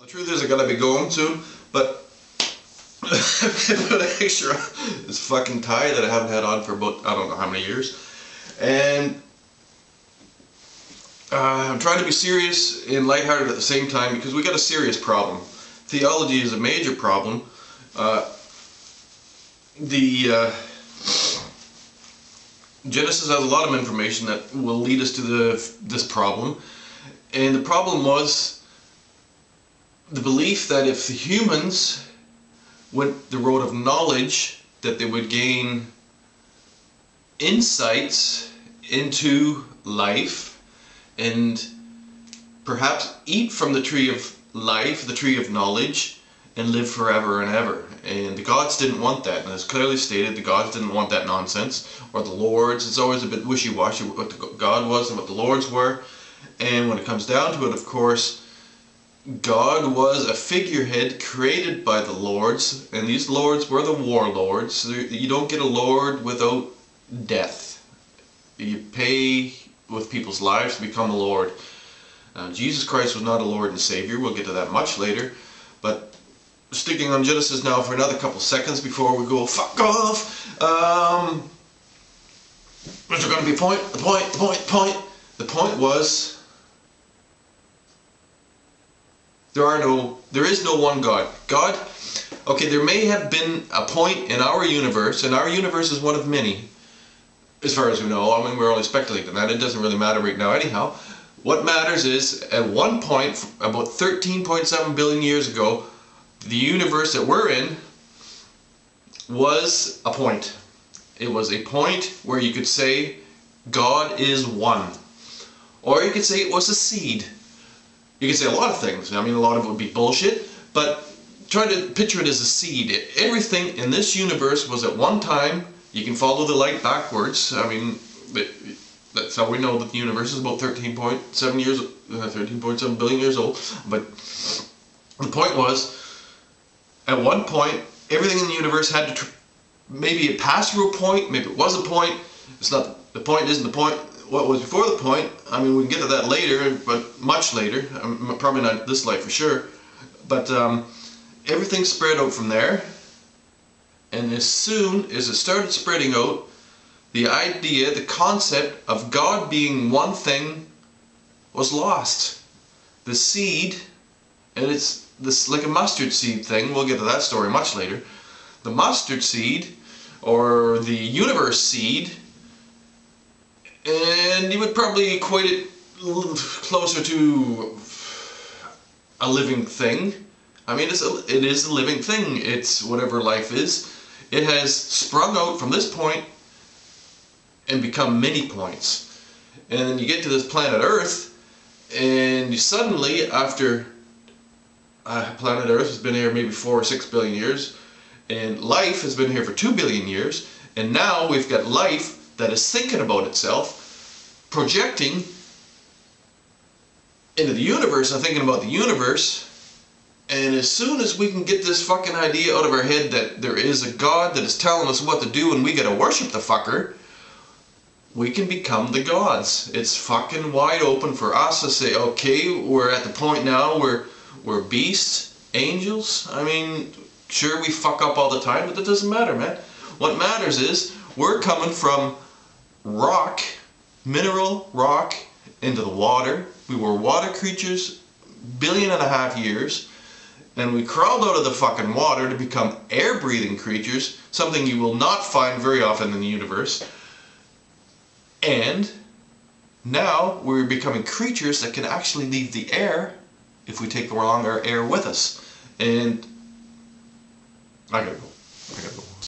The truth is I gotta be going soon, but I put an extra this fucking tie that I haven't had on for about, I don't know how many years. And I'm trying to be serious and lighthearted at the same time because we got a serious problem. Theology is a major problem. Genesis has a lot of information that will lead us to this problem. And the problem was the belief that if the humans went the road of knowledge, that they would gain insights into life and perhaps eat from the tree of life, the tree of knowledge, and live forever and ever. And the gods didn't want that, and as clearly stated, the gods didn't want that nonsense, or the lords. It's always a bit wishy-washy what the God was and what the lords were. And when it comes down to it, of course, God was a figurehead created by the lords, and these lords were the warlords. You don't get a lord without death. You pay with people's lives to become a lord. Jesus Christ was not a Lord and Savior. We'll get to that much later. But sticking on Genesis now for another couple seconds before we go fuck off. Was there going to be a point? The point was there is no one God. Okay, there may have been a point in our universe, and our universe is one of many, as far as we know. I mean, we're only speculating that. It doesn't really matter right now anyhow. What matters is, at one point, about 13.7 billion years ago, the universe that we're in was a point. It was a point where you could say God is one. Or you could say it was a seed. You could say a lot of things. I mean, a lot of it would be bullshit, but try to picture it as a seed. Everything in this universe was at one time, you can follow the light backwards. I mean, that's how we know that the universe is about 13.7 billion years old. But the point was, at one point, everything in the universe had to, maybe it passed through a point, maybe it was a point. It's not, the point isn't the point. What was before the point, I mean, we can get to that later, but much later. Probably not this life for sure. But everything spread out from there. And as soon as it started spreading out, the idea, the concept of God being one thing was lost. The seed, and it's this like a mustard seed thing, we'll get to that story much later. The mustard seed, or the universe seed, and you would probably equate it closer to a living thing. I mean, it is a living thing. It's whatever life is. It has sprung out from this point and become many points. And then you get to this planet Earth, and you suddenly, after planet Earth has been here maybe 4 or 6 billion years, and life has been here for 2 billion years, and now we've got life that is thinking about itself, projecting into the universe and thinking about the universe. And as soon as we can get this fucking idea out of our head that there is a God that is telling us what to do and we gotta worship the fucker, we can become the gods. It's fucking wide open for us to say, okay, we're at the point now where we're beasts, angels. I mean, sure, we fuck up all the time, but that doesn't matter, man. What matters is we're coming from rock, mineral rock, into the water. We were water creatures 1.5 billion years, and we crawled out of the fucking water to become air-breathing creatures, something you will not find very often in the universe. And now we're becoming creatures that can actually leave the air if we take along our air with us. And I gotta go.